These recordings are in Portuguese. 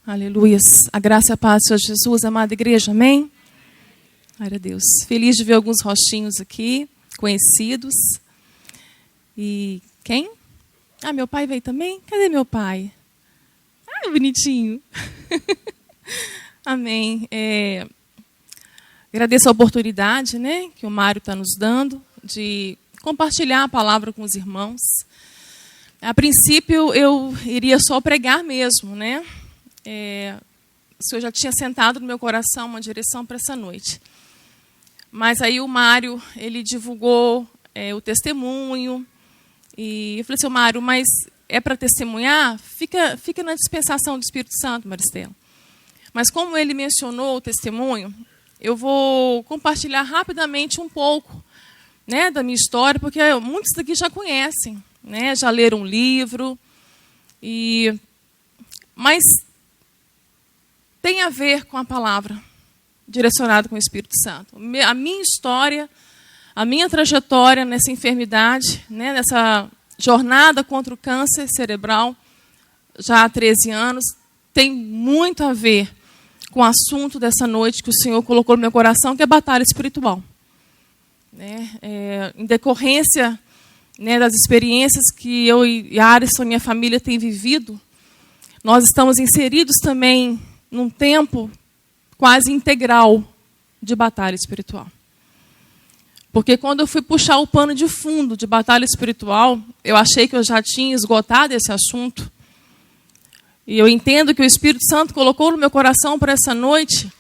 Aleluias. A graça e a paz do Senhor Jesus, amada igreja, amém? Glória a Deus. Feliz de ver alguns rostinhos aqui, conhecidos. E quem? Ah, meu pai veio também? Cadê meu pai? Ah, bonitinho. Amém. Agradeço a oportunidade, né, que o Mário está nos dando de compartilhar a palavra com os irmãos. A princípio, eu iria só pregar mesmo, né? O Senhor já tinha sentado no meu coração uma direção para essa noite. Mas aí o Mário, ele divulgou o testemunho. E eu falei assim, Mário, mas é para testemunhar? Fica na dispensação do Espírito Santo, Maristela. Mas como ele mencionou o testemunho, eu vou compartilhar rapidamente um pouco, né, da minha história, porque muitos daqui já conhecem, né, já leram um livro. Mas tem a ver com a palavra, direcionada com o Espírito Santo. A minha história, a minha trajetória nessa enfermidade, né, nessa jornada contra o câncer cerebral, já há 13 anos, tem muito a ver com o assunto dessa noite que o Senhor colocou no meu coração, que é a batalha espiritual. Em decorrência, né, das experiências que eu e a Arisson, minha família, tem vivido, nós estamos inseridos também num tempo quase integral de batalha espiritual. Porque quando eu fui puxar o pano de fundo de batalha espiritual, eu achei que eu já tinha esgotado esse assunto. E eu entendo que o Espírito Santo colocou no meu coração para essa noite,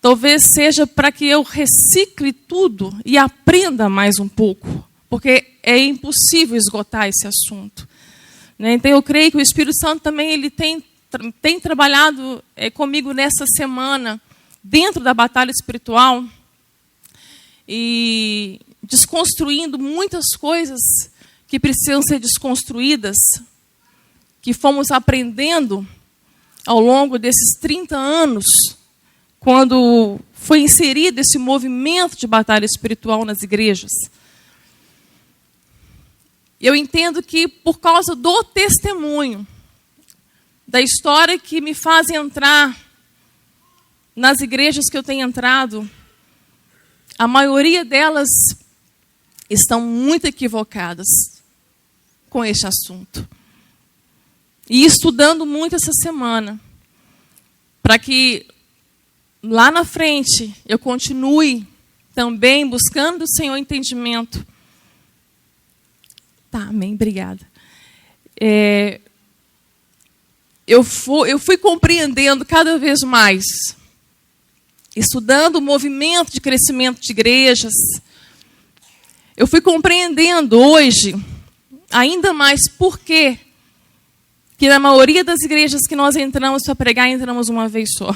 talvez seja para que eu recicle tudo e aprenda mais um pouco. Porque é impossível esgotar esse assunto. Então eu creio que o Espírito Santo também ele tem trabalhado comigo nessa semana, dentro da batalha espiritual, e desconstruindo muitas coisas que precisam ser desconstruídas, que fomos aprendendo ao longo desses 30 anos, quando foi inserido esse movimento de batalha espiritual nas igrejas. Eu entendo que, por causa do testemunho, da história que me faz entrar nas igrejas que eu tenho entrado, a maioria delas estão muito equivocadas com este assunto. E estudando muito essa semana, para que lá na frente eu continue também buscando do Senhor entendimento. Tá, amém, obrigada. Eu fui compreendendo cada vez mais, estudando o movimento de crescimento de igrejas, eu fui compreendendo hoje, ainda mais por que na maioria das igrejas que nós entramos para pregar, entramos uma vez só.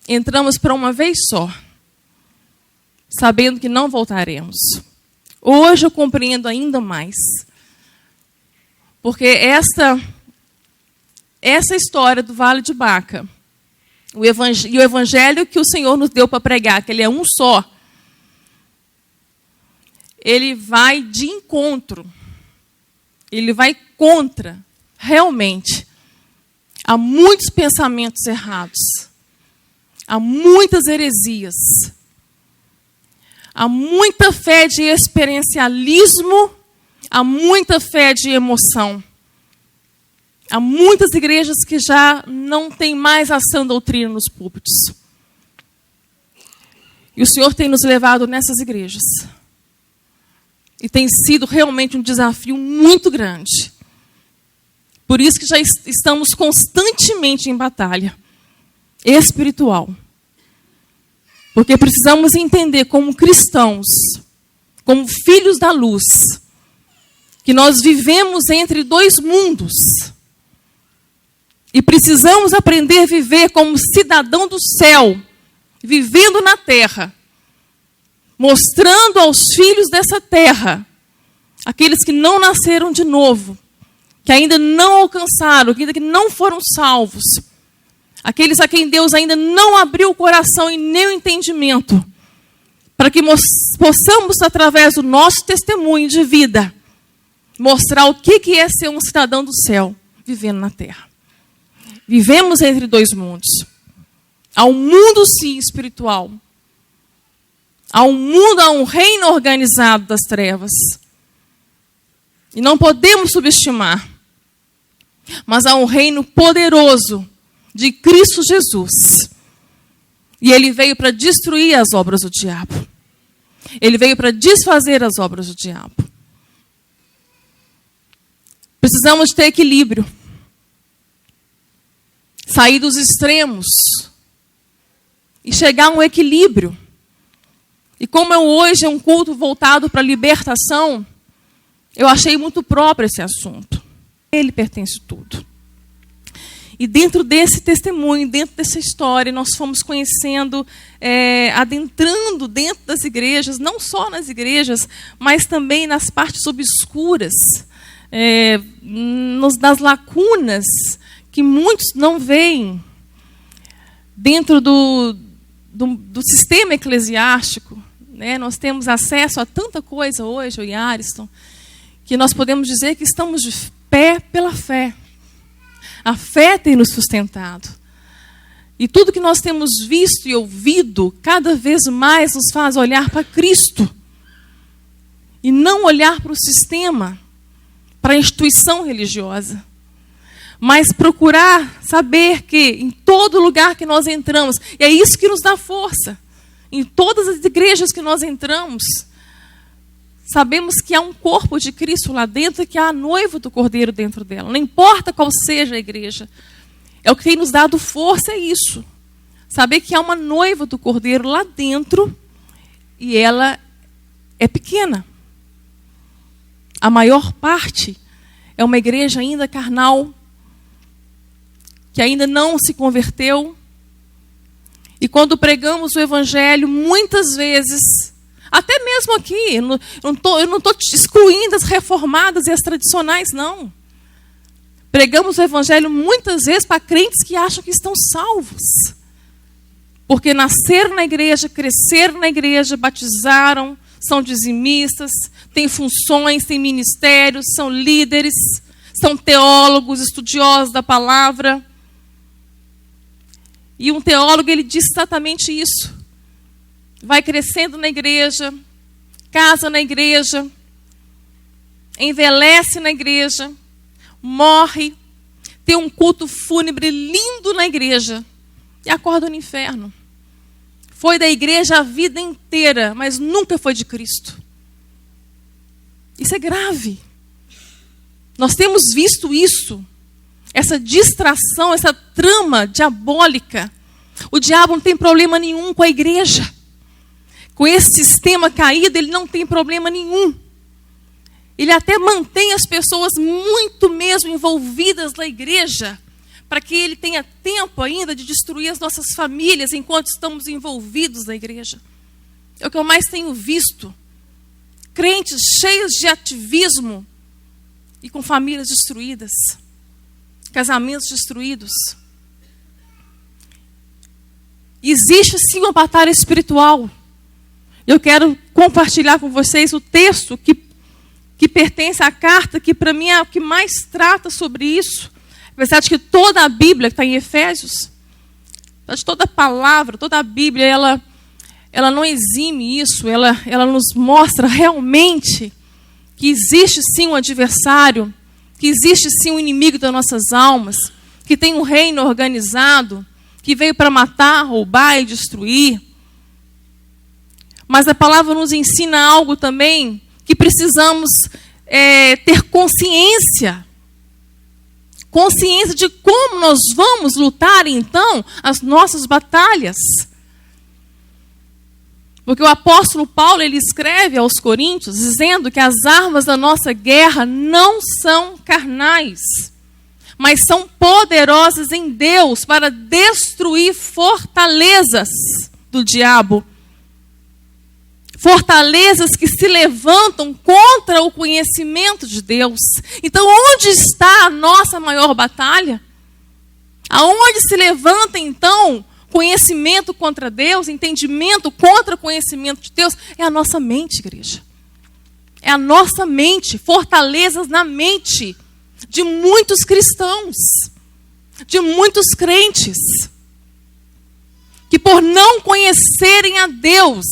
Entramos para uma vez só, sabendo que não voltaremos. Hoje eu compreendo ainda mais, porque essa história do Vale de Baca, e o evangelho que o Senhor nos deu para pregar, que ele é um só, ele vai de encontro, ele vai contra, realmente, há muitos pensamentos errados, há muitas heresias, há muita fé de experiencialismo, há muita fé de emoção. Há muitas igrejas que já não têm mais a sã doutrina nos púlpitos. E o Senhor tem nos levado nessas igrejas. E tem sido realmente um desafio muito grande. Por isso que já estamos constantemente em batalha espiritual. Porque precisamos entender como cristãos, como filhos da luz, que nós vivemos entre dois mundos. E precisamos aprender a viver como cidadão do céu, vivendo na terra, mostrando aos filhos dessa terra, aqueles que não nasceram de novo, que ainda não alcançaram, que ainda não foram salvos, aqueles a quem Deus ainda não abriu o coração e nem o entendimento, para que possamos, através do nosso testemunho de vida, mostrar o que é ser um cidadão do céu, vivendo na terra. Vivemos entre dois mundos. Há um mundo, sim, espiritual. Há um reino organizado das trevas. E não podemos subestimar. Mas há um reino poderoso de Cristo Jesus. E ele veio para destruir as obras do diabo. Ele veio para desfazer as obras do diabo. Precisamos ter equilíbrio. Sair dos extremos. E chegar a um equilíbrio. E como hoje é um culto voltado para a libertação, eu achei muito próprio esse assunto. Ele pertence a tudo. E dentro desse testemunho, dentro dessa história, nós fomos conhecendo, adentrando dentro das igrejas, não só nas igrejas, mas também nas partes obscuras, nas lacunas que muitos não veem dentro do sistema eclesiástico. Né? Nós temos acesso a tanta coisa hoje, eu e Ariston, que nós podemos dizer que estamos de pé pela fé. A fé tem nos sustentado. E tudo que nós temos visto e ouvido, cada vez mais nos faz olhar para Cristo. E não olhar para o sistema, para a instituição religiosa. Mas procurar saber que em todo lugar que nós entramos, e é isso que nos dá força, em todas as igrejas que nós entramos, sabemos que há um corpo de Cristo lá dentro e que há a noiva do Cordeiro dentro dela. Não importa qual seja a igreja. É o que tem nos dado força, é isso. Saber que há uma noiva do Cordeiro lá dentro e ela é pequena. A maior parte é uma igreja ainda carnal, que ainda não se converteu. E quando pregamos o evangelho, muitas vezes, até mesmo aqui, eu não estou excluindo as reformadas e as tradicionais, não. Pregamos o evangelho muitas vezes para crentes que acham que estão salvos. Porque nasceram na igreja, cresceram na igreja, batizaram, são dizimistas, têm funções, têm ministérios, são líderes, são teólogos, estudiosos da palavra. E um teólogo, ele diz exatamente isso. Vai crescendo na igreja, casa na igreja, envelhece na igreja, morre, tem um culto fúnebre lindo na igreja e acorda no inferno. Foi da igreja a vida inteira, mas nunca foi de Cristo. Isso é grave. Nós temos visto isso. Essa distração, essa trama diabólica. O diabo não tem problema nenhum com a igreja. Com esse sistema caído, ele não tem problema nenhum. Ele até mantém as pessoas muito mesmo envolvidas na igreja, para que ele tenha tempo ainda de destruir as nossas famílias enquanto estamos envolvidos na igreja. É o que eu mais tenho visto. Crentes cheios de ativismo e com famílias destruídas. Casamentos destruídos. Existe sim uma batalha espiritual. Eu quero compartilhar com vocês o texto que pertence à carta, que para mim é o que mais trata sobre isso. Apesar de que toda a Bíblia, que está em Efésios, de toda a palavra, toda a Bíblia, ela não exime isso, ela nos mostra realmente que existe sim um adversário, que existe sim um inimigo das nossas almas, que tem um reino organizado, que veio para matar, roubar e destruir. Mas a palavra nos ensina algo também, que precisamos ter consciência. Consciência de como nós vamos lutar, então, as nossas batalhas. Porque o apóstolo Paulo, ele escreve aos Coríntios, dizendo que as armas da nossa guerra não são carnais, mas são poderosas em Deus para destruir fortalezas do diabo. Fortalezas que se levantam contra o conhecimento de Deus. Então, onde está a nossa maior batalha? Aonde se levanta, então, conhecimento contra Deus, entendimento contra o conhecimento de Deus? É a nossa mente, igreja. É a nossa mente, fortalezas na mente de muitos cristãos. de muitos crentes que, por não conhecerem a Deus,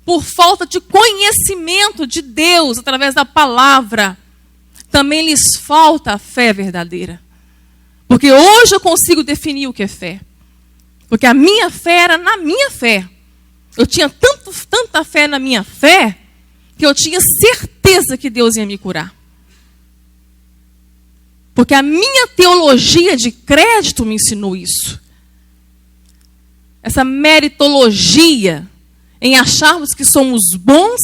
por falta de conhecimento de Deus através da palavra, também lhes falta a fé verdadeira. Porque hoje eu consigo definir o que é fé. Porque a minha fé era na minha fé. Eu tinha tanta fé na minha fé, que eu tinha certeza que Deus ia me curar. Porque a minha teologia de crédito me ensinou isso. Essa meritologia em acharmos que somos bons,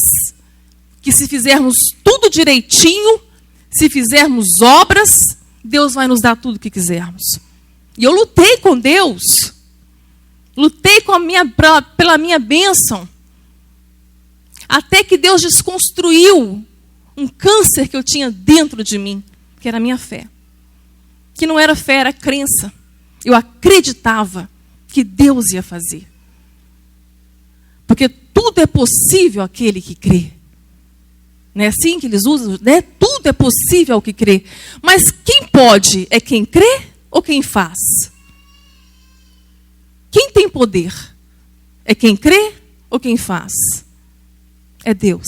que se fizermos tudo direitinho, se fizermos obras, Deus vai nos dar tudo o que quisermos. E eu lutei com Deus. Lutei pela minha bênção. Até que Deus desconstruiu um câncer que eu tinha dentro de mim, que era a minha fé. Que não era fé, era crença. Eu acreditava que Deus ia fazer. Porque tudo é possível àquele que crê. Não é assim que eles usam? Né? Tudo é possível ao que crê. Mas quem pode é quem crê ou quem faz? Quem tem poder? É quem crê ou quem faz? É Deus.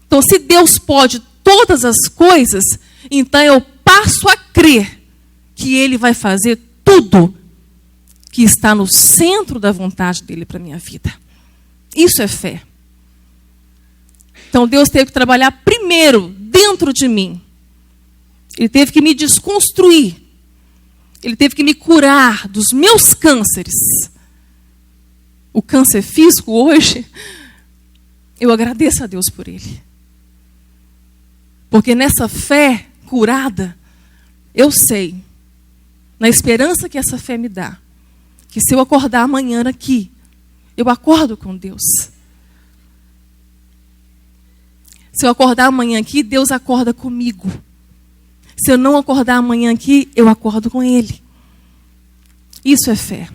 Então, se Deus pode todas as coisas, então eu passo a crer que Ele vai fazer tudo que está no centro da vontade dEle para a minha vida. Isso é fé. Então, Deus teve que trabalhar primeiro dentro de mim. Ele teve que me desconstruir. Ele teve que me curar dos meus cânceres. O câncer físico hoje, eu agradeço a Deus por ele. Porque nessa fé curada, eu sei, na esperança que essa fé me dá, que se eu acordar amanhã aqui, eu acordo com Deus. Se eu acordar amanhã aqui, Deus acorda comigo. Se eu não acordar amanhã aqui, eu acordo com Ele. Isso é fé.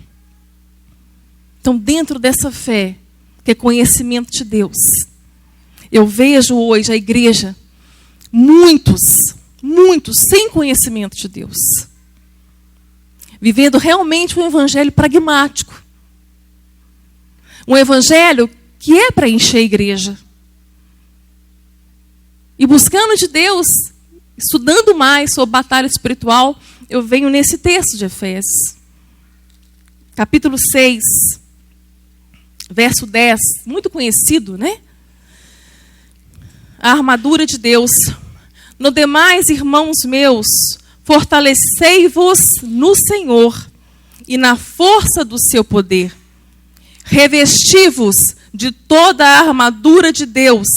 Então, dentro dessa fé, que é conhecimento de Deus, eu vejo hoje a igreja, muitos, sem conhecimento de Deus, vivendo realmente um evangelho pragmático. Um evangelho que é para encher a igreja. E buscando de Deus, estudando mais sobre batalha espiritual, eu venho nesse texto de Efésios. Capítulo 6, verso 10, muito conhecido, né? A armadura de Deus. No demais, irmãos meus, fortalecei-vos no Senhor e na força do seu poder. Revesti-vos de toda a armadura de Deus,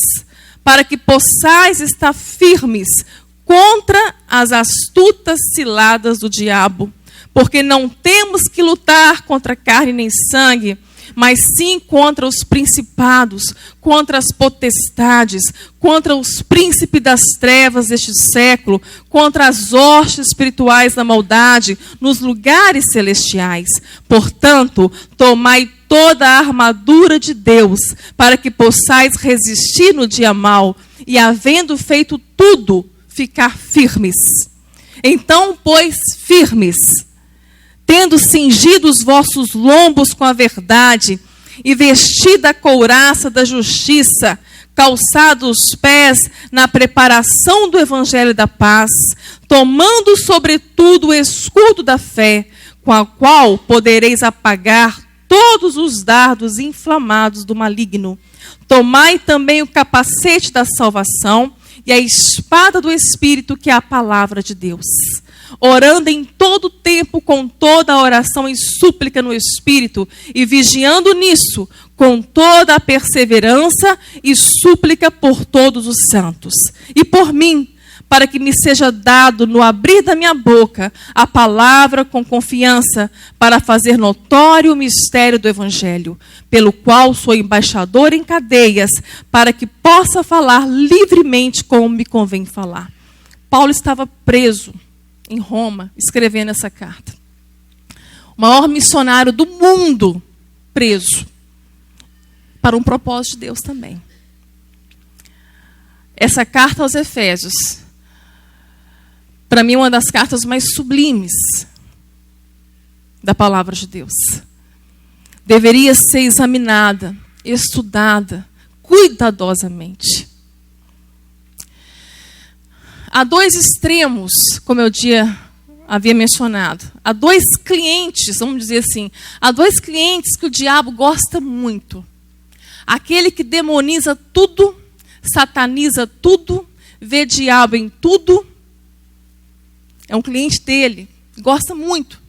para que possais estar firmes contra as astutas ciladas do diabo. Porque não temos que lutar contra carne nem sangue, mas sim contra os principados, contra as potestades, contra os príncipes das trevas deste século, contra as hostes espirituais da maldade nos lugares celestiais. Portanto, tomai toda a armadura de Deus, para que possais resistir no dia mau, e havendo feito tudo, ficar firmes. Então, pois, firmes, tendo cingido os vossos lombos com a verdade, e vestida a couraça da justiça, calçados os pés na preparação do evangelho da paz, tomando sobretudo o escudo da fé, com a qual podereis apagar todos os dardos inflamados do maligno. Tomai também o capacete da salvação e a espada do Espírito, que é a palavra de Deus. Orando em todo tempo com toda a oração e súplica no Espírito, e vigiando nisso com toda a perseverança e súplica por todos os santos. E por mim, para que me seja dado no abrir da minha boca a palavra com confiança, para fazer notório o mistério do Evangelho, pelo qual sou embaixador em cadeias, para que possa falar livremente como me convém falar. Paulo estava preso em Roma, escrevendo essa carta. O maior missionário do mundo, preso, para um propósito de Deus também. Essa carta aos Efésios para mim, uma das cartas mais sublimes da palavra de Deus. Deveria ser examinada, estudada, cuidadosamente. Há dois extremos, como eu havia mencionado. Há dois clientes, vamos dizer assim, há dois clientes que o diabo gosta muito. Aquele que demoniza tudo, sataniza tudo, vê diabo em tudo. É um cliente dele, gosta muito.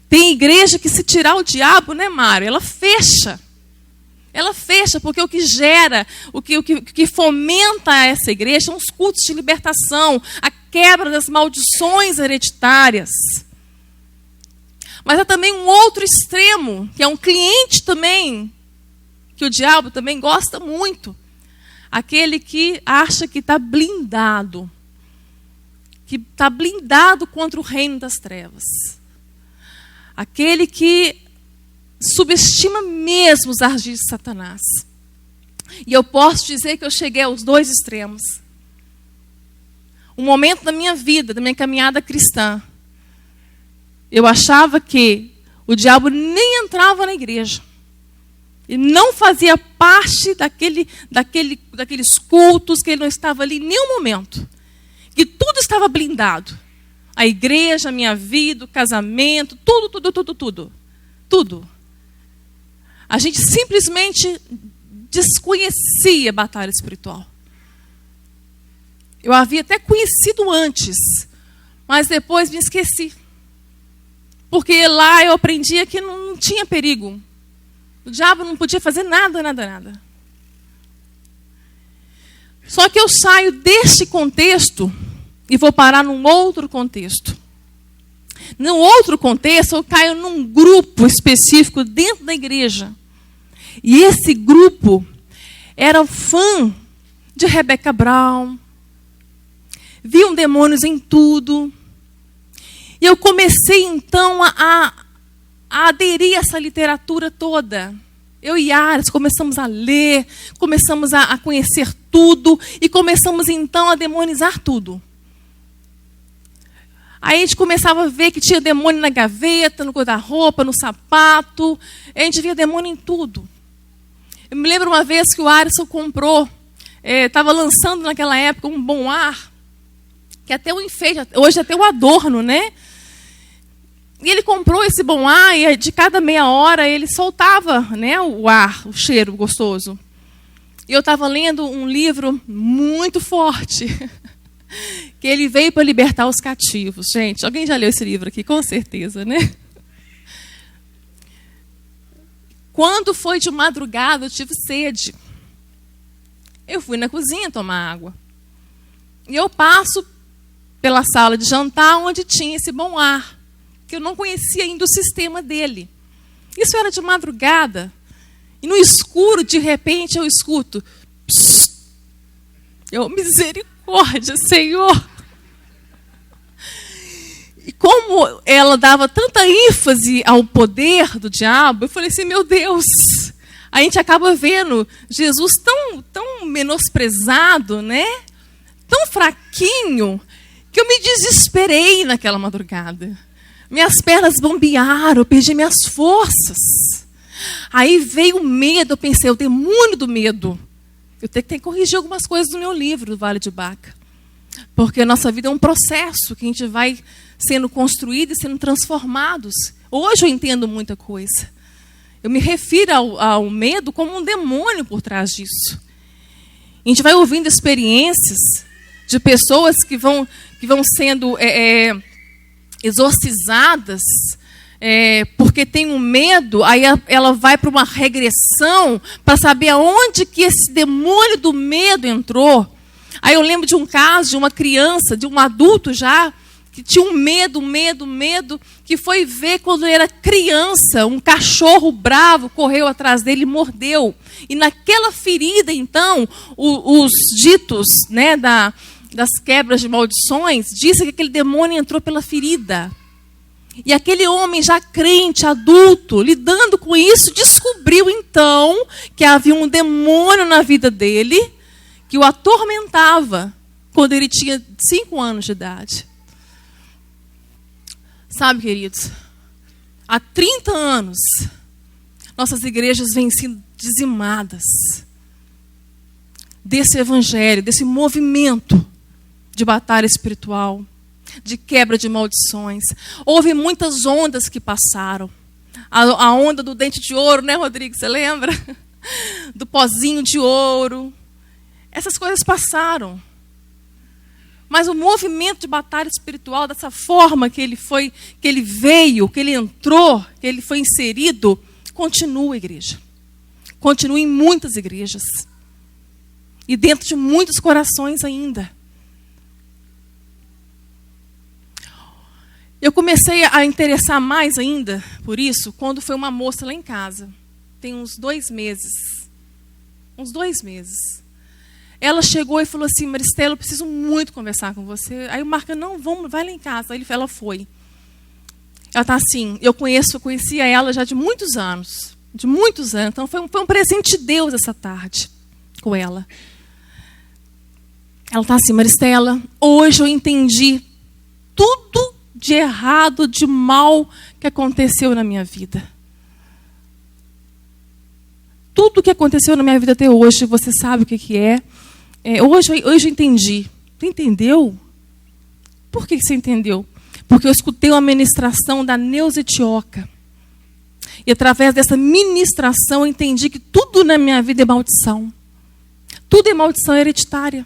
Tem igreja que, se tirar o diabo, né, Mário? Ela fecha. Ela fecha, porque o que gera, o que fomenta essa igreja são os cultos de libertação, a quebra das maldições hereditárias. Mas há também um outro extremo, que é um cliente também, que o diabo também gosta muito. Aquele que acha que está blindado. Que está blindado contra o reino das trevas. Aquele que subestima mesmo os ardis de Satanás. E eu posso dizer que eu cheguei aos dois extremos. Um momento da minha vida, da minha caminhada cristã, eu achava que o diabo nem entrava na igreja. E não fazia parte daqueles cultos, que ele não estava ali em nenhum momento. Que tudo estava blindado. A igreja, a minha vida, o casamento, tudo. A gente simplesmente desconhecia a batalha espiritual. Eu havia até conhecido antes, mas depois me esqueci. Porque lá eu aprendia que não tinha perigo. O diabo não podia fazer nada. Só que eu saio deste contexto e vou parar num outro contexto. Num outro contexto, eu caio num grupo específico dentro da igreja. E esse grupo era fã de Rebecca Brown. Viam demônios em tudo. E eu comecei, então, a aderir a essa literatura toda. Eu e Ares começamos a ler, começamos a conhecer tudo e começamos, então, a demonizar tudo. Aí a gente começava a ver que tinha demônio na gaveta, no guarda-roupa, no sapato. A gente via demônio em tudo. Eu me lembro uma vez que o Arisson comprou, estava lançando naquela época um bom ar, que até o enfeite, hoje até o adorno, né? E ele comprou esse bom ar e de cada meia hora ele soltava, né, o ar, o cheiro gostoso. E eu estava lendo um livro muito forte, que ele veio para libertar os cativos. Gente, alguém já leu esse livro aqui? Com certeza, né? Quando foi de madrugada, eu tive sede. Eu fui na cozinha tomar água. E eu passo pela sala de jantar, onde tinha esse bom ar, que eu não conhecia ainda o sistema dele. Isso era de madrugada. E no escuro, de repente, eu escuto: psst. Eu, misericórdia, Senhor. E como ela dava tanta ênfase ao poder do diabo, eu falei assim, meu Deus, a gente acaba vendo Jesus tão menosprezado, né? Tão fraquinho, que eu me desesperei naquela madrugada. Minhas pernas bambearam, eu perdi minhas forças. Aí veio o medo, eu pensei, o demônio do medo. Eu tenho que corrigir algumas coisas do meu livro, do Vale de Baca. Porque a nossa vida é um processo que a gente vai sendo construído e sendo transformados. Hoje eu entendo muita coisa. Eu me refiro ao medo como um demônio por trás disso. A gente vai ouvindo experiências de pessoas que vão sendo exorcizadas porque tem um medo, aí ela vai para uma regressão para saber aonde que esse demônio do medo entrou. Aí eu lembro de um caso de uma criança, de um adulto já, que tinha um medo, que foi ver quando ele era criança, um cachorro bravo correu atrás dele e mordeu. E naquela ferida, então, os ditos, né, das quebras de maldições, disse que aquele demônio entrou pela ferida. E aquele homem já crente, adulto, lidando com isso, descobriu então que havia um demônio na vida dele que o atormentava quando ele tinha 5 anos de idade. Sabe, queridos, há 30 anos, nossas igrejas vêm sendo dizimadas desse evangelho, desse movimento de batalha espiritual, de quebra de maldições. Houve muitas ondas que passaram. A onda do dente de ouro, né, Rodrigo? Você lembra? Do pozinho de ouro. Essas coisas passaram. Mas o movimento de batalha espiritual, dessa forma que ele veio, que ele entrou, que ele foi inserido, continua, igreja. Continua em muitas igrejas. E dentro de muitos corações ainda. Eu comecei a interessar mais ainda por isso quando foi uma moça lá em casa. Tem uns 2 meses. Uns 2 meses. Ela chegou e falou assim: Maristela, eu preciso muito conversar com você. Aí o Marca, não, vamos, vai lá em casa. Aí ela foi. Ela está assim, eu conhecia ela já de muitos anos. De muitos anos. Então foi um presente de Deus essa tarde com ela. Ela está assim: Maristela, hoje eu entendi tudo de errado, de mal que aconteceu na minha vida. Tudo que aconteceu na minha vida até hoje, você sabe o que é. Hoje eu entendi. Você entendeu? Por que você entendeu? Porque eu escutei uma ministração da Neuza Etioca. E através dessa ministração eu entendi que tudo na minha vida é maldição. Tudo é maldição hereditária.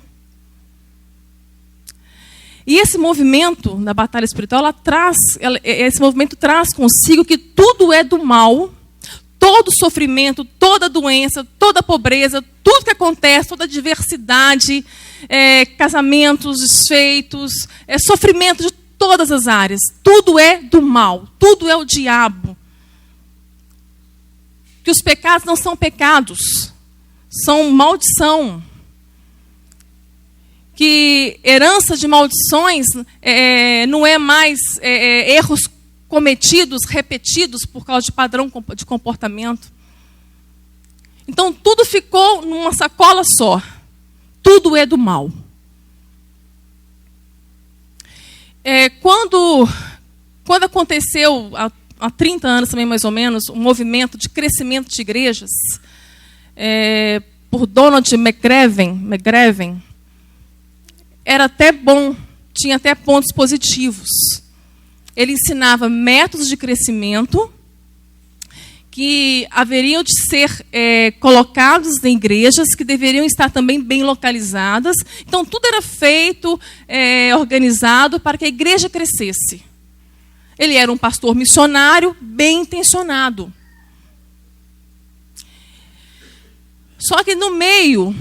E esse movimento da batalha espiritual, esse movimento traz consigo que tudo é do mal, todo sofrimento, toda doença, toda pobreza, tudo que acontece, toda adversidade, casamentos desfeitos, sofrimento de todas as áreas. Tudo é do mal, tudo é o diabo. Que os pecados não são pecados, são maldição. Que herança de maldições não é mais erros cometidos, repetidos por causa de padrão de comportamento. Então, tudo ficou numa sacola só. Tudo é do mal. Quando aconteceu, há 30 anos também mais ou menos, um movimento de crescimento de igrejas, por Donald McGavin, era até bom, tinha até pontos positivos. Ele ensinava métodos de crescimento que haveriam de ser colocados em igrejas, que deveriam estar também bem localizadas. Então, tudo era feito, organizado para que a igreja crescesse. Ele era um pastor missionário, bem intencionado. Só que no meio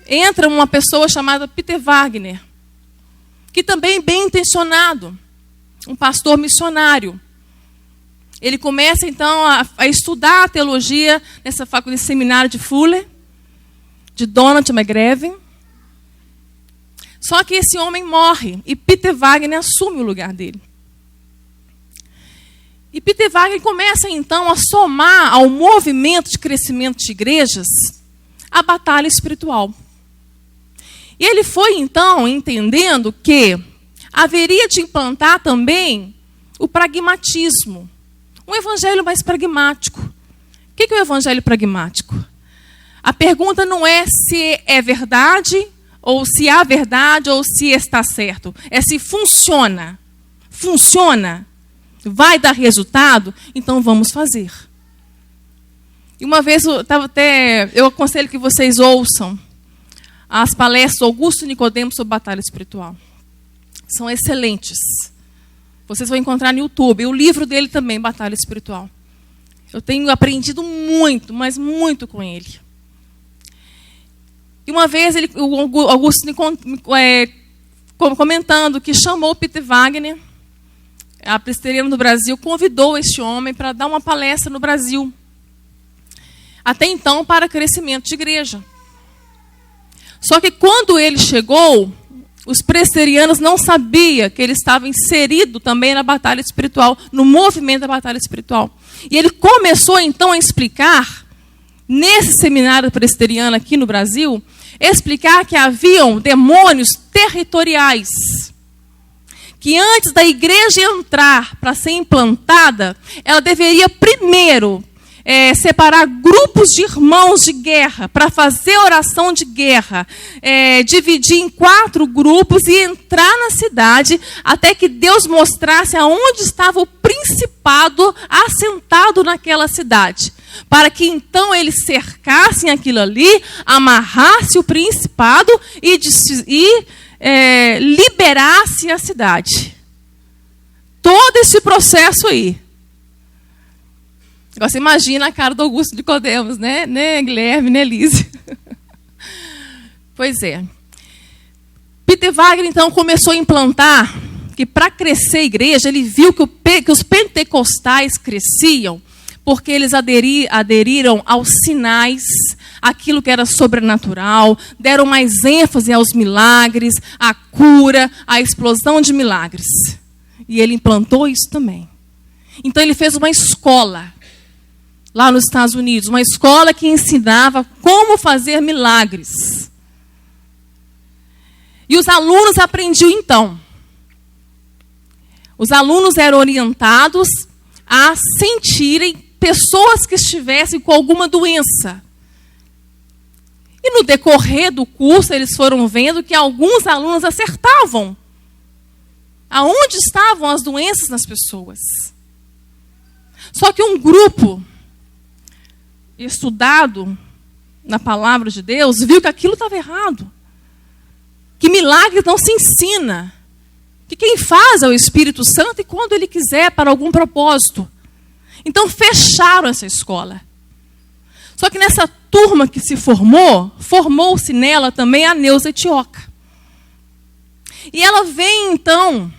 entra uma pessoa chamada Peter Wagner, que também é bem intencionado, um pastor missionário. Ele começa, então, a estudar a teologia nesse seminário de Fuller, de Donald McGavin. Só que esse homem morre e Peter Wagner assume o lugar dele. E Peter Wagner começa, então, a somar ao movimento de crescimento de igrejas a batalha espiritual. E ele foi, então, entendendo que haveria de implantar também o pragmatismo. Um evangelho mais pragmático. O que é o evangelho pragmático? A pergunta não é se é verdade, ou se há verdade, ou se está certo. É se funciona. Funciona? Vai dar resultado? Então vamos fazer. E uma vez eu aconselho que vocês ouçam as palestras do Augusto Nicodemo sobre batalha espiritual. São excelentes. Vocês vão encontrar no YouTube. E o livro dele também, Batalha Espiritual. Eu tenho aprendido muito, mas muito com ele. E uma vez o Augusto comentando que chamou Peter Wagner, a presbiteriana do Brasil, convidou este homem para dar uma palestra no Brasil. Até então, para crescimento de igreja. Só que quando ele chegou, os presbiterianos não sabiam que ele estava inserido também na batalha espiritual, no movimento da batalha espiritual. E ele começou, então, a explicar, nesse seminário presbiteriano aqui no Brasil, explicar que haviam demônios territoriais, que antes da igreja entrar para ser implantada, ela deveria primeiro separar grupos de irmãos de guerra para fazer oração de guerra, dividir em 4 grupos e entrar na cidade até que Deus mostrasse aonde estava o principado assentado naquela cidade, para que então eles cercassem aquilo ali, amarrasse o principado e liberasse a cidade. Todo esse processo aí. Agora você imagina a cara do Augusto Nicodemos, né? Guilherme, né, Lise? Pois é. Peter Wagner, então, começou a implantar que para crescer a igreja, ele viu que os pentecostais cresciam porque eles aderiram aos sinais, aquilo que era sobrenatural, deram mais ênfase aos milagres, à cura, à explosão de milagres. E ele implantou isso também. Então ele fez uma escola lá nos Estados Unidos, uma escola que ensinava como fazer milagres. E os alunos aprendiam então. Os alunos eram orientados a sentirem pessoas que estivessem com alguma doença. E no decorrer do curso, eles foram vendo que alguns alunos acertavam aonde estavam as doenças nas pessoas. Só que um grupo estudado na palavra de Deus viu que aquilo estava errado. Que milagre não se ensina. Que quem faz é o Espírito Santo e quando ele quiser, para algum propósito. Então fecharam essa escola. Só que nessa turma que se formou-se nela também a Neuza Etioca. E ela vem então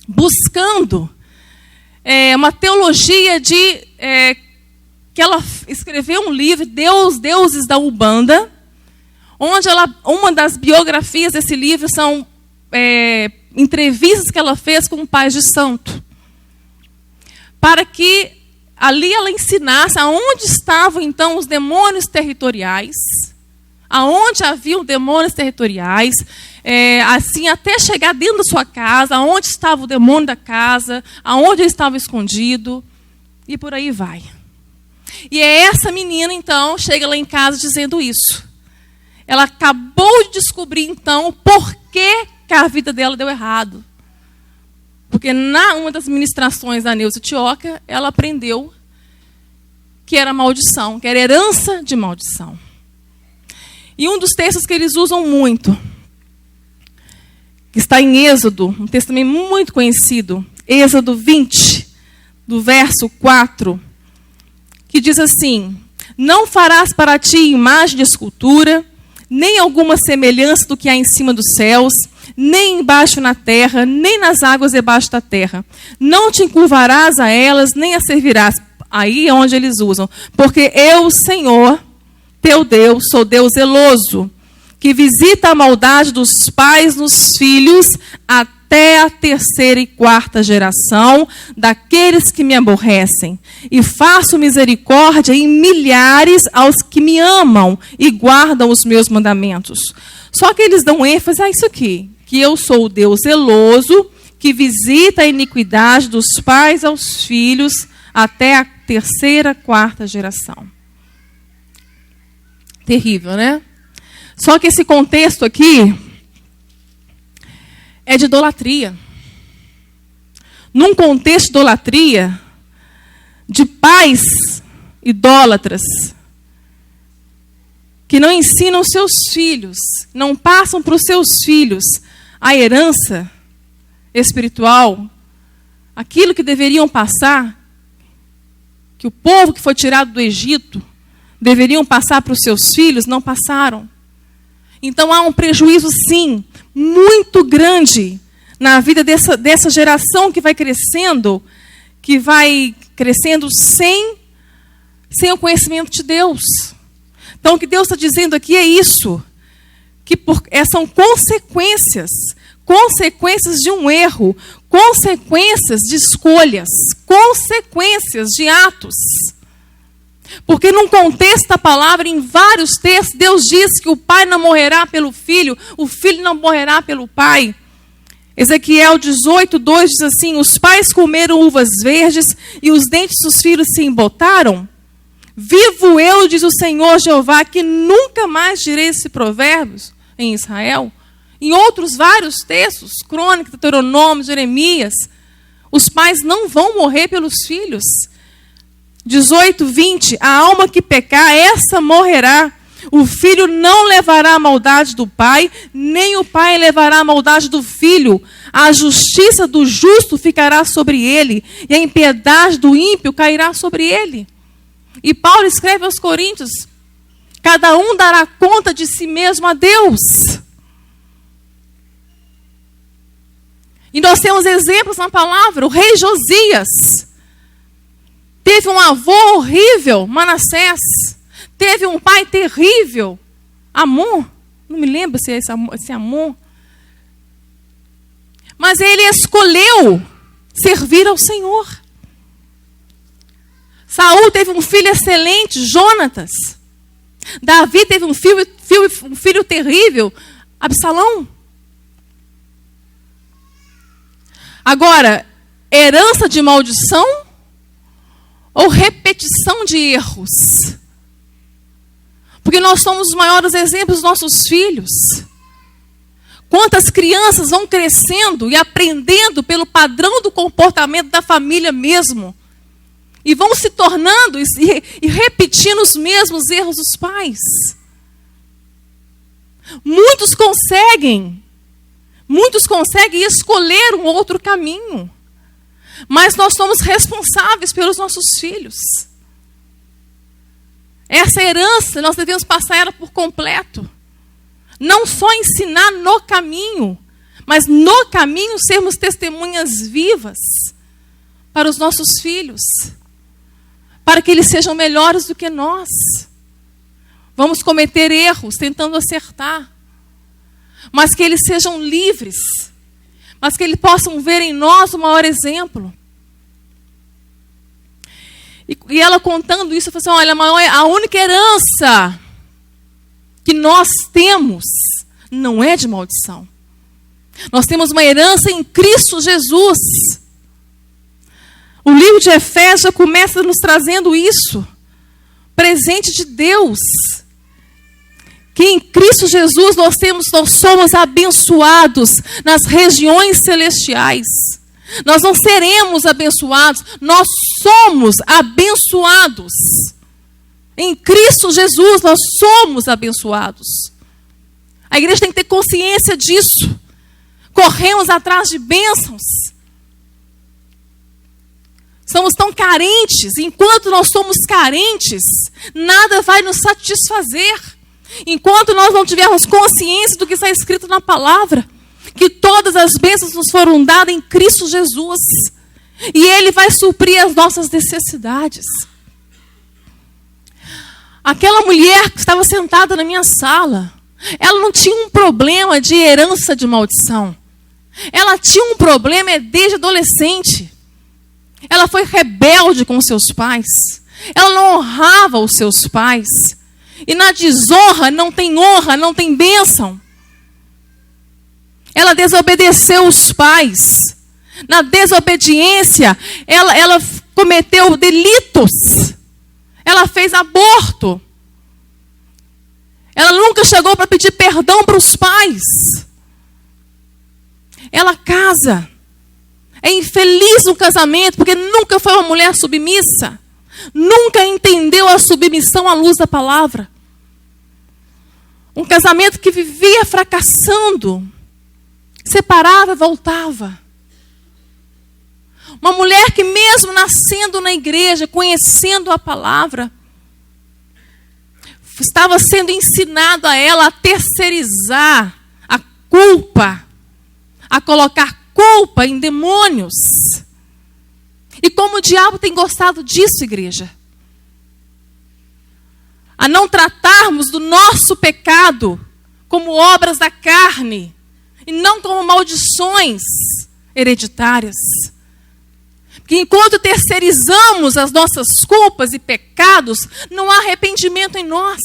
buscando uma teologia que ela escreveu um livro, Deuses da Umbanda, onde uma das biografias desse livro são entrevistas que ela fez com pais de santo, para que ali ela ensinasse aonde estavam então os demônios territoriais, aonde haviam demônios territoriais, assim até chegar dentro da sua casa, aonde estava o demônio da casa, aonde ele estava escondido, e por aí vai. E essa menina, então, chega lá em casa dizendo isso. Ela acabou de descobrir, então, por que a vida dela deu errado. Porque uma das ministrações da Neuza Etioca, ela aprendeu que era maldição, que era herança de maldição. E um dos textos que eles usam muito, que está em Êxodo, um texto também muito conhecido, Êxodo 20, do verso 4, que diz assim: não farás para ti imagem de escultura, nem alguma semelhança do que há em cima dos céus, nem embaixo na terra, nem nas águas debaixo da terra. Não te encurvarás a elas, nem as servirás. Aí é onde eles usam. Porque eu, Senhor, teu Deus, sou Deus zeloso, que visita a maldade dos pais nos filhos até a 3ª e 4ª geração daqueles que me aborrecem. E faço misericórdia em milhares aos que me amam e guardam os meus mandamentos. Só que eles dão ênfase a isso aqui, que eu sou o Deus zeloso, que visita a iniquidade dos pais aos filhos até a 3ª, 4ª geração. Terrível, né? Só que esse contexto aqui é de idolatria. Num contexto de idolatria, de pais idólatras, que não ensinam seus filhos, não passam para os seus filhos a herança espiritual, aquilo que deveriam passar, que o povo que foi tirado do Egito deveriam passar para os seus filhos, não passaram. Então há um prejuízo, sim, muito grande na vida dessa geração que vai crescendo sem o conhecimento de Deus. Então o que Deus está dizendo aqui é isso, que são consequências de um erro, consequências de escolhas, consequências de atos. Porque num contexto da palavra, em vários textos, Deus diz que o pai não morrerá pelo filho, o filho não morrerá pelo pai. Ezequiel 18:2 diz assim: os pais comeram uvas verdes e os dentes dos filhos se embotaram. Vivo eu, diz o Senhor Jeová, que nunca mais direi esse provérbio em Israel. Em outros vários textos, Crônicas, Deuteronômio, Jeremias, os pais não vão morrer pelos filhos. 18:20, a alma que pecar, essa morrerá. O filho não levará a maldade do pai, nem o pai levará a maldade do filho. A justiça do justo ficará sobre ele, e a impiedade do ímpio cairá sobre ele. E Paulo escreve aos Coríntios: cada um dará conta de si mesmo a Deus. E nós temos exemplos na palavra. O rei Josias teve um avô horrível, Manassés. Teve um pai terrível, Amon. Não me lembro se é esse Amon. Mas ele escolheu servir ao Senhor. Saul teve um filho excelente, Jonatas. Davi teve um filho terrível, Absalão. Agora, herança de maldição ou repetição de erros? Porque nós somos os maiores exemplos dos nossos filhos. Quantas crianças vão crescendo e aprendendo pelo padrão do comportamento da família mesmo. E vão se tornando e repetindo os mesmos erros dos pais. Muitos conseguem escolher um outro caminho. Mas nós somos responsáveis pelos nossos filhos. Essa herança, nós devemos passar ela por completo. Não só ensinar no caminho, mas no caminho sermos testemunhas vivas para os nossos filhos. Para que eles sejam melhores do que nós. Vamos cometer erros tentando acertar. Mas que eles sejam livres. Mas que eles possam ver em nós o maior exemplo. E ela contando isso, eu falei assim: olha, a única herança que nós temos não é de maldição. Nós temos uma herança em Cristo Jesus. O livro de Efésios já começa nos trazendo isso. Presente de Deus. Que em Cristo Jesus nós somos abençoados nas regiões celestiais. Nós não seremos abençoados, nós somos abençoados. Em Cristo Jesus nós somos abençoados. A igreja tem que ter consciência disso. Corremos atrás de bênçãos. Somos tão carentes. Enquanto nós somos carentes, nada vai nos satisfazer. Enquanto nós não tivermos consciência do que está escrito na palavra, que todas as bênçãos nos foram dadas em Cristo Jesus, e Ele vai suprir as nossas necessidades. Aquela mulher que estava sentada na minha sala, ela não tinha um problema de herança de maldição. Ela tinha um problema desde adolescente. Ela foi rebelde com seus pais. Ela não honrava os seus pais. E na desonra não tem honra, não tem bênção. Ela desobedeceu os pais. Na desobediência, ela cometeu delitos. Ela fez aborto. Ela nunca chegou para pedir perdão para os pais. Ela casa. É infeliz no casamento, porque nunca foi uma mulher submissa. Nunca entendeu a submissão à luz da palavra. Um casamento que vivia fracassando. Separava, voltava. Uma mulher que mesmo nascendo na igreja, conhecendo a palavra, estava sendo ensinado a ela a terceirizar a culpa, a colocar culpa em demônios. E como o diabo tem gostado disso, igreja? A não tratarmos do nosso pecado como obras da carne e não como maldições hereditárias. Porque enquanto terceirizamos as nossas culpas e pecados, não há arrependimento em nós.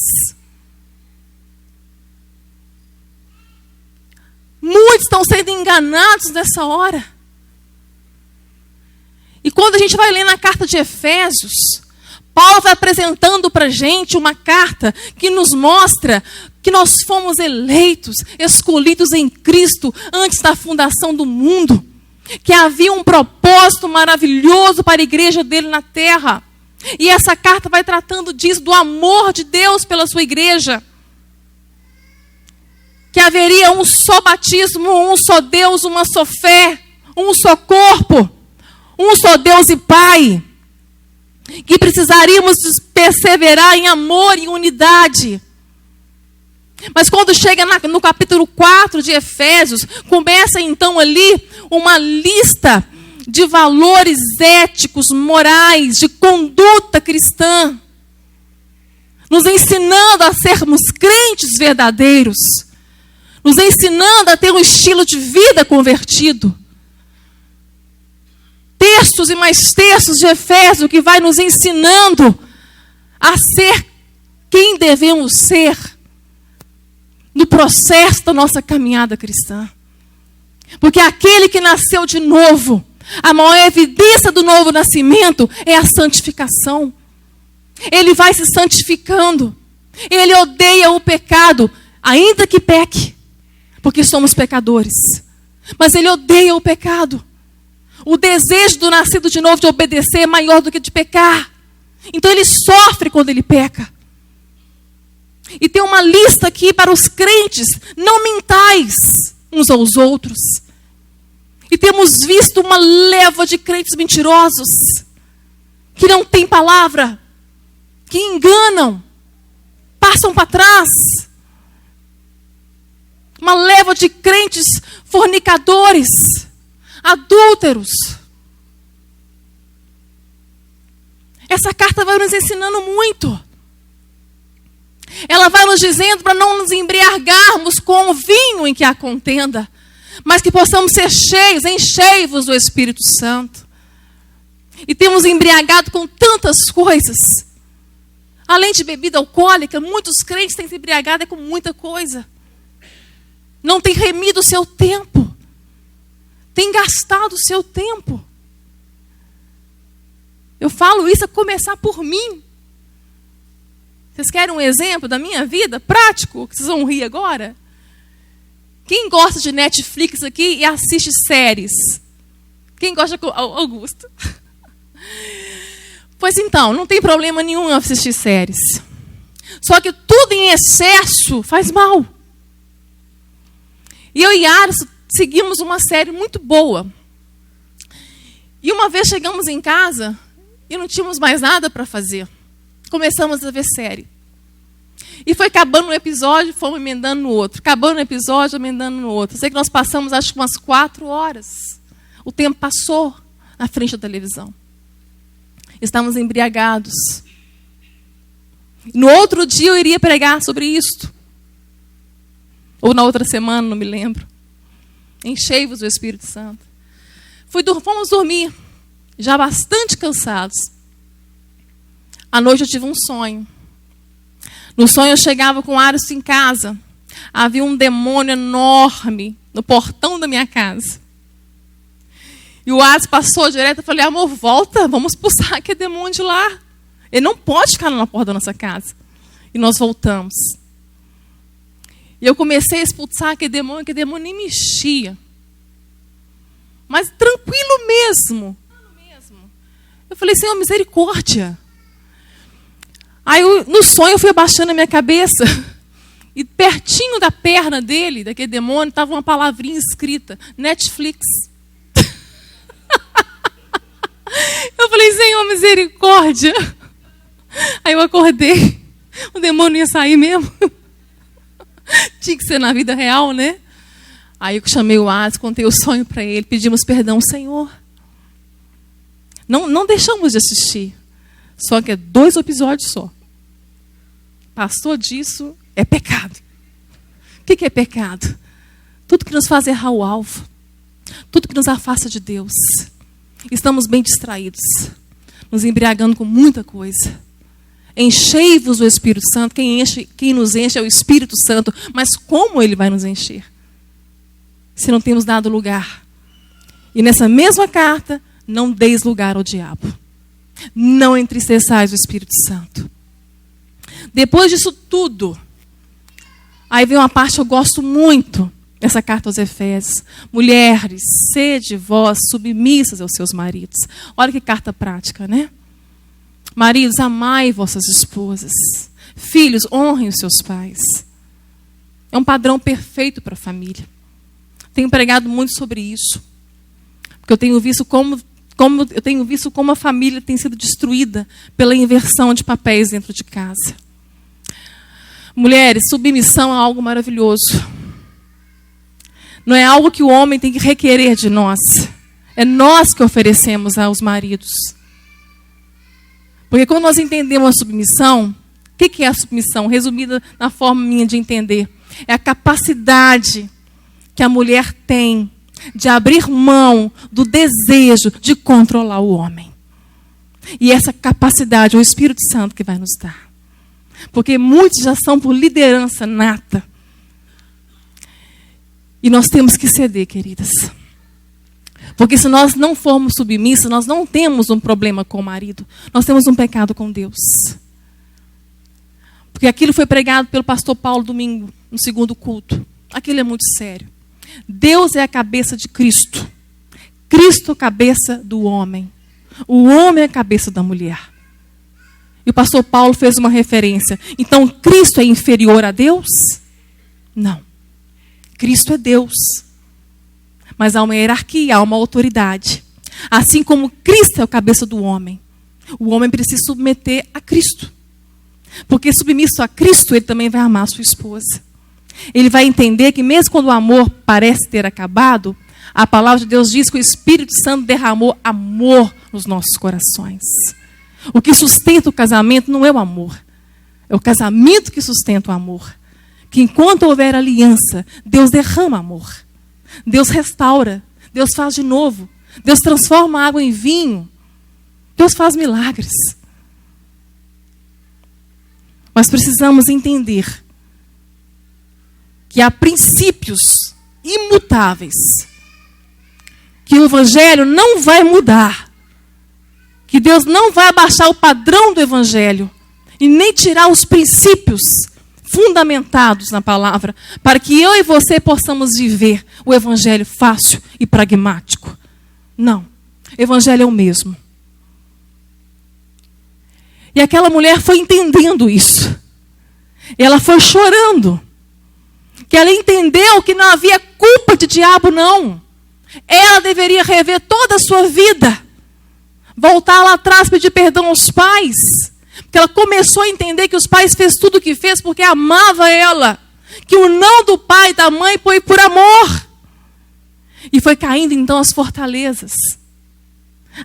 Muitos estão sendo enganados nessa hora. E quando a gente vai ler na carta de Efésios, Paulo vai apresentando para a gente uma carta que nos mostra que nós fomos eleitos, escolhidos em Cristo antes da fundação do mundo. Que havia um propósito maravilhoso para a igreja dele na terra. E essa carta vai tratando disso, do amor de Deus pela sua igreja. Que haveria um só batismo, um só Deus, uma só fé, um só corpo, um só Deus e Pai. Que precisaríamos perseverar em amor e unidade. Mas quando chega no capítulo 4 de Efésios, começa então ali uma lista de valores éticos, morais, de conduta cristã, nos ensinando a sermos crentes verdadeiros, nos ensinando a ter um estilo de vida convertido. Textos e mais textos de Efésios que vai nos ensinando a ser quem devemos ser no processo da nossa caminhada cristã. Porque aquele que nasceu de novo, a maior evidência do novo nascimento é a santificação. Ele vai se santificando. Ele odeia o pecado, ainda que peque, porque somos pecadores. Mas ele odeia o pecado. O desejo do nascido de novo de obedecer é maior do que de pecar. Então ele sofre quando ele peca. E tem uma lista aqui para os crentes: não mintais uns aos outros. E temos visto uma leva de crentes mentirosos, que não têm palavra, que enganam, passam para trás. Uma leva de crentes fornicadores, adúlteros. Essa carta vai nos ensinando muito. Ela vai nos dizendo para não nos embriagarmos com o vinho em que há contenda, mas que possamos ser cheios, enchei-vos do Espírito Santo. E temos embriagado com tantas coisas. Além de bebida alcoólica, muitos crentes têm se embriagado com muita coisa. Não tem remido o seu tempo. Tem gastado o seu tempo. Eu falo isso a começar por mim. Vocês querem um exemplo da minha vida prático? Que vocês vão rir agora? Quem gosta de Netflix aqui e assiste séries? Quem gosta de Augusto? Pois então, não tem problema nenhum em assistir séries. Só que tudo em excesso faz mal. E eu e Alisson seguimos uma série muito boa. E uma vez chegamos em casa e não tínhamos mais nada para fazer. Começamos a ver série. E foi acabando um episódio, fomos emendando no outro. Acabando um episódio, emendando no outro. Sei que nós passamos, acho que umas 4 horas. O tempo passou na frente da televisão. Estávamos embriagados. No outro dia eu iria pregar sobre isto. Ou na outra semana, não me lembro. Enchei-vos do Espírito Santo. Fomos dormir, já bastante cansados. À noite eu tive um sonho. No sonho eu chegava com Aris em casa. Havia um demônio enorme no portão da minha casa. E o Aris passou direto. Eu falei: amor, volta, vamos expulsar aquele demônio de lá. Ele não pode ficar na porta da nossa casa. E nós voltamos. E eu comecei a expulsar aquele demônio nem mexia. Mas tranquilo mesmo. Eu falei: Senhor, misericórdia. Aí no sonho eu fui abaixando a minha cabeça. E pertinho da perna dele, daquele demônio, estava uma palavrinha escrita: Netflix. Eu falei: Senhor, misericórdia. Aí eu acordei. O demônio ia sair mesmo. Tinha que ser na vida real, né? Aí eu chamei o Asa, contei o sonho para ele, pedimos perdão. Senhor, não deixamos de assistir. Só que é 2 episódios só. Passou disso, é pecado. O que é pecado? Tudo que nos faz errar o alvo. Tudo que nos afasta de Deus. Estamos bem distraídos. Nos embriagando com muita coisa. Enchei-vos do Espírito Santo. Quem nos enche é o Espírito Santo. Mas como ele vai nos encher? se não temos dado lugar. E nessa mesma carta, não deis lugar ao diabo. Não entristeçais o Espírito Santo. Depois disso tudo, aí vem uma parte que eu gosto muito dessa carta aos Efésios. Mulheres, sede vós submissas aos seus maridos. Olha que carta prática, né? Maridos, amai vossas esposas. Filhos, honrem os seus pais. É um padrão perfeito para a família. Tenho pregado muito sobre isso. Porque eu tenho visto como a família tem sido destruída pela inversão de papéis dentro de casa. Mulheres, submissão é algo maravilhoso. Não é algo que o homem tem que requerer de nós. É nós que oferecemos aos maridos. Porque quando nós entendemos a submissão, o que é a submissão? Resumida na forma minha de entender. É a capacidade que a mulher tem de abrir mão do desejo de controlar o homem. E essa capacidade é o Espírito Santo que vai nos dar. Porque muitos já são por liderança nata. E nós temos que ceder, queridas. Porque se nós não formos submissas, nós não temos um problema com o marido. Nós temos um pecado com Deus. Porque aquilo foi pregado pelo pastor Paulo domingo, no segundo culto. Aquilo é muito sério. Deus é a cabeça de Cristo. Cristo é a cabeça do homem. O homem é a cabeça da mulher. E o pastor Paulo fez uma referência. Então, Cristo é inferior a Deus? Não. Cristo é Deus. Mas há uma hierarquia, há uma autoridade. Assim como Cristo é a cabeça do homem, o homem precisa submeter a Cristo. Porque submisso a Cristo, ele também vai amar a sua esposa. Ele vai entender que mesmo quando o amor parece ter acabado, a palavra de Deus diz que o Espírito Santo derramou amor nos nossos corações. O que sustenta o casamento não é o amor. É o casamento que sustenta o amor. Que enquanto houver aliança, Deus derrama amor. Deus restaura. Deus faz de novo. Deus transforma a água em vinho. Deus faz milagres. Mas precisamos entender que há princípios imutáveis que o Evangelho não vai mudar. Que Deus não vai abaixar o padrão do Evangelho e nem tirar os princípios fundamentados na palavra para que eu e você possamos viver o Evangelho fácil e pragmático. Não. O Evangelho é o mesmo. E aquela mulher foi entendendo isso. E ela foi chorando. Que ela entendeu que não havia culpa de diabo, não. Ela deveria rever toda a sua vida. Voltar lá atrás, pedir perdão aos pais. Porque ela começou a entender que os pais fez tudo o que fez porque amava ela. Que o não do pai e da mãe foi por amor. E foi caindo então as fortalezas.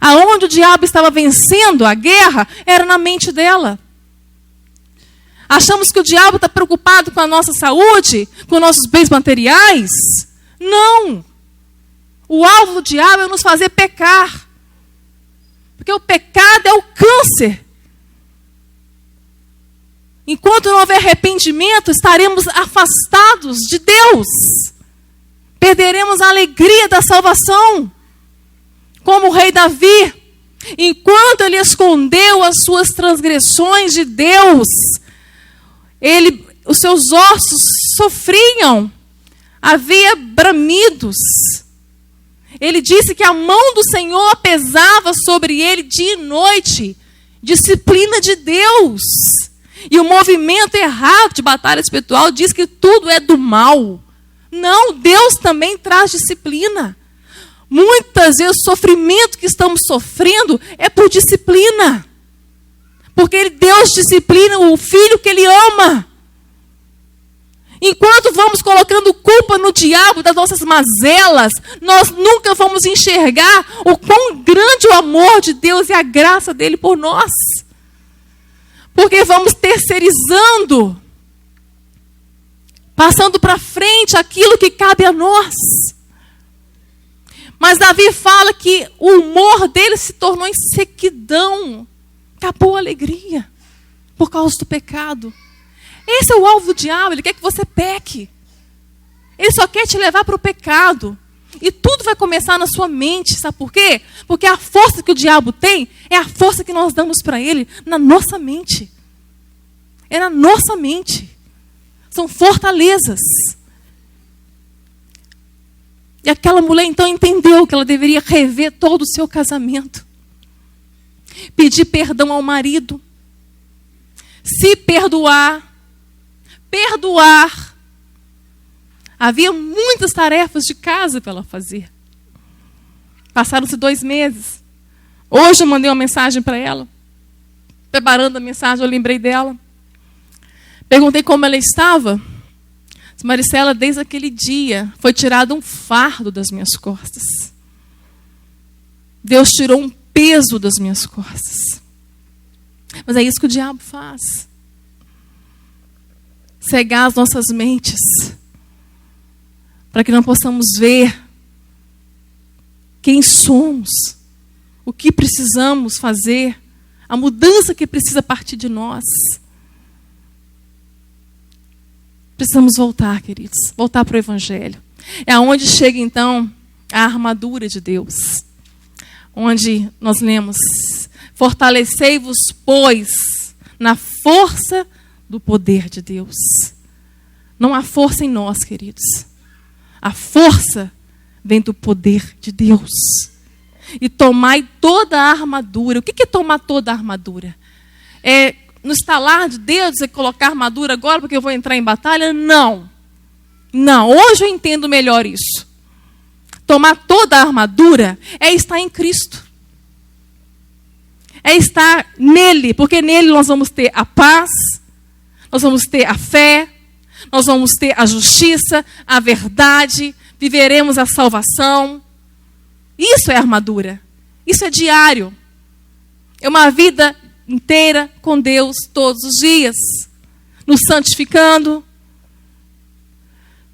Aonde o diabo estava vencendo a guerra era na mente dela. Achamos que o diabo está preocupado com a nossa saúde, com nossos bens materiais? Não. O alvo do diabo é nos fazer pecar. Porque o pecado é o câncer. Enquanto não houver arrependimento, estaremos afastados de Deus. Perderemos a alegria da salvação. Como o rei Davi, enquanto ele escondeu as suas transgressões de Deus, os seus ossos sofriam, havia bramidos. Ele disse que a mão do Senhor pesava sobre ele dia e noite. Disciplina de Deus. E o movimento errado de batalha espiritual diz que tudo é do mal. Não, Deus também traz disciplina. Muitas vezes o sofrimento que estamos sofrendo é por disciplina. Porque Deus disciplina o filho que Ele ama. Enquanto vamos colocando culpa no diabo das nossas mazelas, nós nunca vamos enxergar o quão grande o amor de Deus e a graça dele por nós. Porque vamos terceirizando, passando para frente aquilo que cabe a nós. Mas Davi fala que o humor dele se tornou em sequidão. Acabou a alegria por causa do pecado. Esse é o alvo do diabo, ele quer que você peque. Ele só quer te levar para o pecado. E tudo vai começar na sua mente. Sabe por quê? Porque a força que o diabo tem é a força que nós damos para ele na nossa mente. É na nossa mente. São fortalezas. E aquela mulher então entendeu que ela deveria rever todo o seu casamento. Pedir perdão ao marido. Se perdoar. Perdoar. Havia muitas tarefas de casa para ela fazer. Passaram-se 2 meses. Hoje eu mandei uma mensagem para ela. Preparando a mensagem, eu lembrei dela. Perguntei como ela estava. Maricela, desde aquele dia, foi tirado um fardo das minhas costas. Deus tirou um peso das minhas costas. Mas é isso que o diabo faz. Cegar as nossas mentes. Para que não possamos ver quem somos. O que precisamos fazer. A mudança que precisa partir de nós. Precisamos voltar, queridos. Voltar para o Evangelho. É aonde chega, então, a armadura de Deus. Onde nós lemos: fortalecei-vos, pois, na força do poder de Deus. Não há força em nós, queridos. A força vem do poder de Deus. E tomai toda a armadura. O que é tomar toda a armadura? É no estalar de dedos, é colocar armadura agora porque eu vou entrar em batalha? Não. Não, hoje eu entendo melhor isso. Tomar toda a armadura é estar em Cristo. É estar nele, porque nele nós vamos ter a paz, nós vamos ter a fé, nós vamos ter a justiça, a verdade, viveremos a salvação. Isso é armadura. Isso é diário. É uma vida inteira com Deus todos os dias, nos santificando,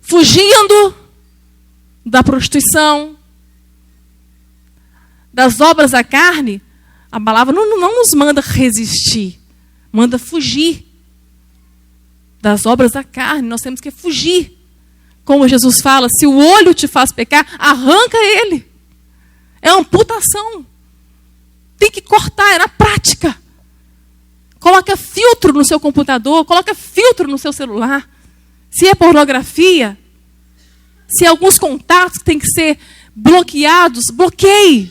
fugindo da prostituição, das obras da carne. A palavra não nos manda resistir, manda fugir das obras da carne. Nós temos que fugir. Como Jesus fala, se o olho te faz pecar, arranca ele. É amputação. Tem que cortar, é na prática. Coloca filtro no seu computador, coloca filtro no seu celular. Se é pornografia, se alguns contatos têm que ser bloqueados, bloqueie.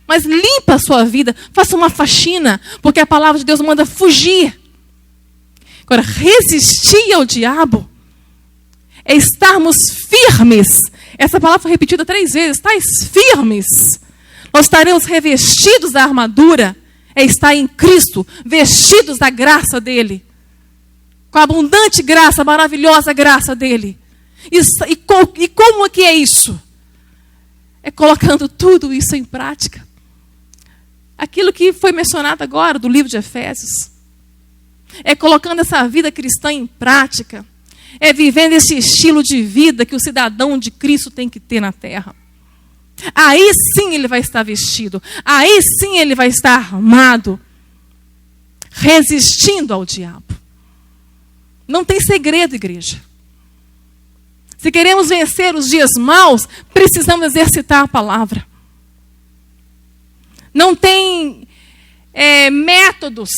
Mas limpa a sua vida, faça uma faxina, porque a palavra de Deus manda fugir. Agora, resistir ao diabo é estarmos firmes. Essa palavra foi repetida 3 vezes. Estais firmes. Nós estaremos revestidos da armadura. É estar em Cristo, vestidos da graça dele. Com a abundante graça, a maravilhosa graça dele. E como que é isso? É colocando tudo isso em prática. Aquilo que foi mencionado agora do livro de Efésios. É colocando essa vida cristã em prática. É vivendo esse estilo de vida que o cidadão de Cristo tem que ter na terra. Aí sim ele vai estar vestido. Aí sim ele vai estar armado. Resistindo ao diabo. Não tem segredo, igreja. Se queremos vencer os dias maus, precisamos exercitar a palavra. Não tem métodos.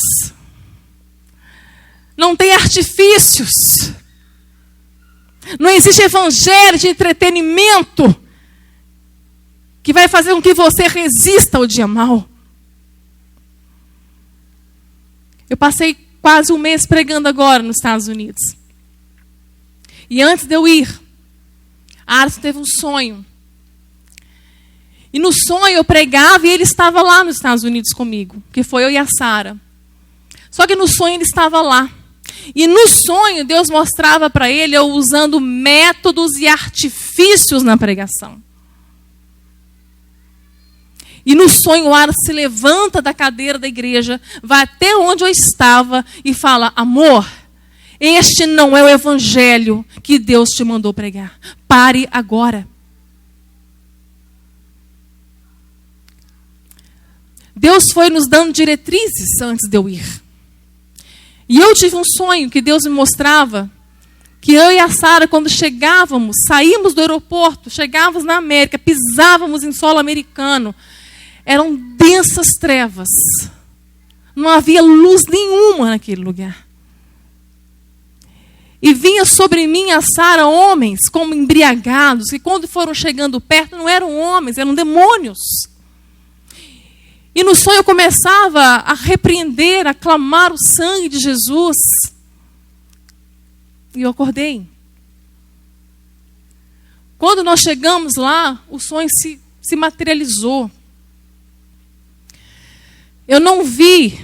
Não tem artifícios. Não existe evangelho de entretenimento que vai fazer com que você resista ao dia mau. Eu passei quase 1 mês pregando agora nos Estados Unidos. E antes de eu ir, a Alisson teve um sonho. E no sonho eu pregava e ele estava lá nos Estados Unidos comigo. Que foi eu e a Sara. Só que no sonho ele estava lá. E no sonho Deus mostrava para ele eu usando métodos e artifícios na pregação. E no sonho o Alisson se levanta da cadeira da igreja, vai até onde eu estava e fala: amor, este não é o evangelho que Deus te mandou pregar. Pare agora. Deus foi nos dando diretrizes antes de eu ir. E eu tive um sonho que Deus me mostrava que eu e a Sara, quando chegávamos, saímos do aeroporto, chegávamos na América, pisávamos em solo americano, eram densas trevas. Não havia luz nenhuma naquele lugar. E vinha sobre mim e a Sara homens como embriagados, e quando foram chegando perto, não eram homens, eram demônios. E no sonho eu começava a repreender, a clamar o sangue de Jesus. E eu acordei. Quando nós chegamos lá, o sonho se materializou. Eu não vi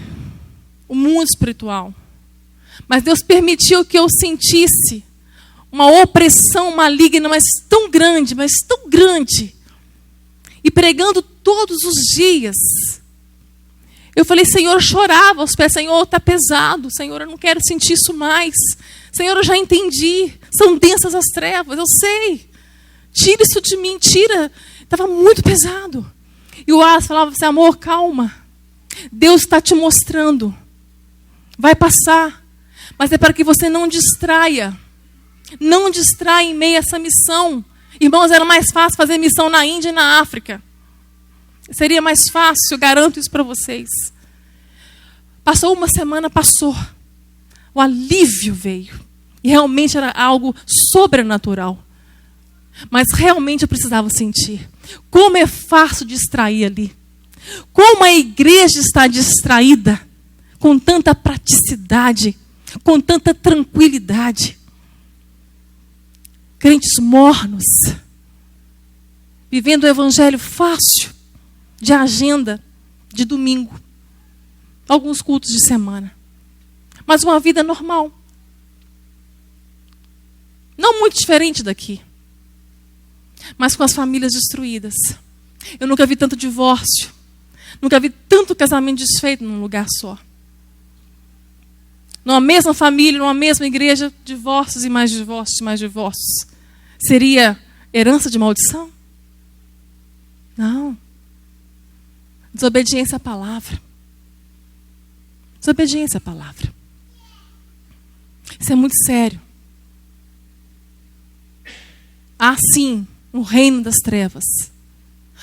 o mundo espiritual, mas Deus permitiu que eu sentisse uma opressão maligna, mas tão grande, e pregando todos os dias. Eu falei, Senhor, eu chorava aos pés, Senhor, está pesado, Senhor, eu não quero sentir isso mais. Senhor, eu já entendi, são densas as trevas, eu sei. Tira isso de mim, tira. Estava muito pesado. E o As falava assim, amor, calma. Deus está te mostrando. Vai passar. Mas é para que você não distraia. Não distraia em meio a essa missão. Irmãos, era mais fácil fazer missão na Índia e na África. Seria mais fácil, eu garanto isso para vocês. Passou uma semana, passou. O alívio veio. E realmente era algo sobrenatural. Mas realmente eu precisava sentir. Como é fácil distrair ali. Como a igreja está distraída. Com tanta praticidade. Com tanta tranquilidade. Crentes mornos. Vivendo o evangelho fácil. De agenda. De domingo. Alguns cultos de semana. Mas uma vida normal. Não muito diferente daqui. Mas com as famílias destruídas. Eu nunca vi tanto divórcio. Nunca vi tanto casamento desfeito num lugar só. Numa mesma família, numa mesma igreja, divórcios e mais divórcios e mais divórcios. Seria herança de maldição? Não. Desobediência à palavra. Desobediência à palavra. Isso é muito sério. Há sim um reino das trevas.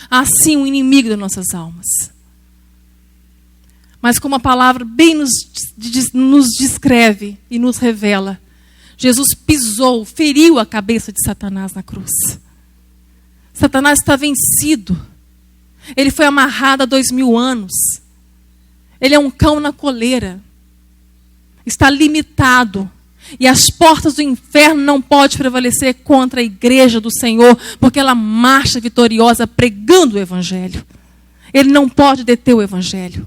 Há sim um inimigo das nossas almas. Mas como a palavra bem nos descreve e nos revela, Jesus pisou, feriu a cabeça de Satanás na cruz. Satanás está vencido. Ele foi amarrado há 2000 anos. Ele é um cão na coleira. Está limitado. E as portas do inferno não podem prevalecer contra a igreja do Senhor, porque ela marcha vitoriosa pregando o evangelho. Ele não pode deter o evangelho.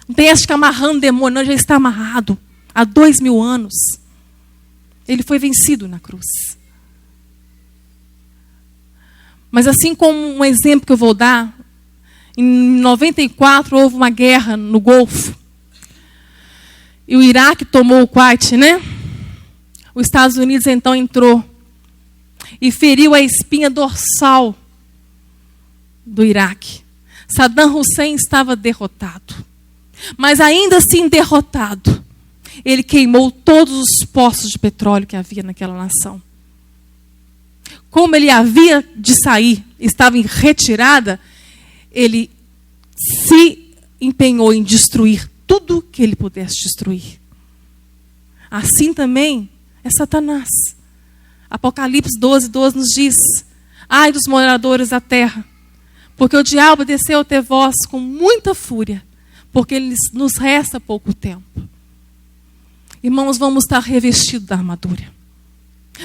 Não tem essa de ficar amarrando demônio, não, já está amarrado há 2000 anos. Ele foi vencido na cruz. Mas assim como um exemplo que eu vou dar, em 94 houve uma guerra no Golfo. E o Iraque tomou o Kuwait, né? Os Estados Unidos então entrou e feriu a espinha dorsal do Iraque. Saddam Hussein estava derrotado. Mas ainda assim derrotado, ele queimou todos os poços de petróleo que havia naquela nação. Como ele havia de sair, estava em retirada, ele se empenhou em destruir tudo que ele pudesse destruir. Assim também é Satanás. Apocalipse 12:12 nos diz: ai dos moradores da terra, porque o diabo desceu até vós com muita fúria, porque nos resta pouco tempo. Irmãos, vamos estar revestidos da armadura.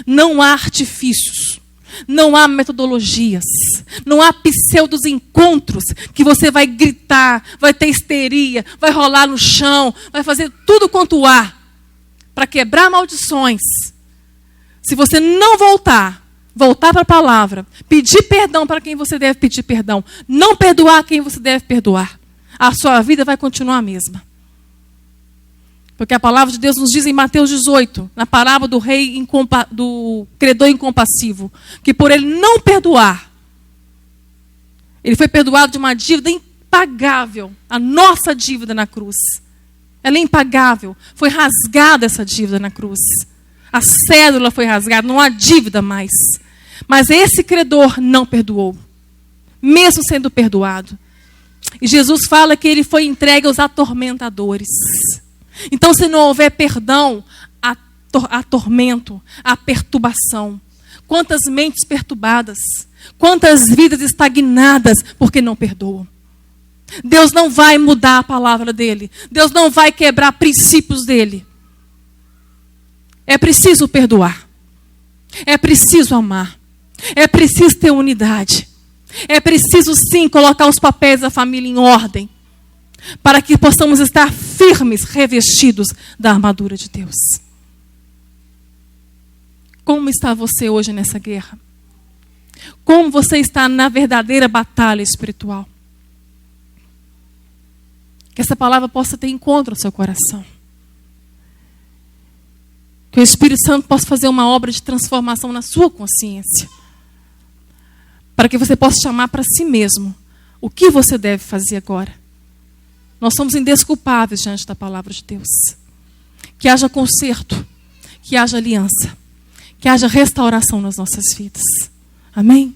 Não há artifícios. Não há metodologias, não há pseudos encontros que você vai gritar, vai ter histeria, vai rolar no chão, vai fazer tudo quanto há para quebrar maldições. Se você não voltar para a palavra, pedir perdão para quem você deve pedir perdão, não perdoar quem você deve perdoar, a sua vida vai continuar a mesma. Porque a palavra de Deus nos diz em Mateus 18, na parábola do do credor incompassivo, que por ele não perdoar, ele foi perdoado de uma dívida impagável, a nossa dívida na cruz. Ela é impagável. Foi rasgada essa dívida na cruz. A cédula foi rasgada, não há dívida mais. Mas esse credor não perdoou, mesmo sendo perdoado. E Jesus fala que ele foi entregue aos atormentadores. Então, se não houver perdão, há tormento, há perturbação. Quantas mentes perturbadas, quantas vidas estagnadas porque não perdoam. Deus não vai mudar a palavra dele. Deus não vai quebrar princípios dele. É preciso perdoar. É preciso amar. É preciso ter unidade. É preciso sim colocar os papéis da família em ordem, para que possamos estar firmes, revestidos da armadura de Deus. Como está você hoje nessa guerra? Como você está na verdadeira batalha espiritual? Que essa palavra possa ter encontro no seu coração. Que o Espírito Santo possa fazer uma obra de transformação na sua consciência. Para que você possa chamar para si mesmo o que você deve fazer agora. Nós somos indesculpáveis diante da palavra de Deus. Que haja conserto, que haja aliança, que haja restauração nas nossas vidas. Amém?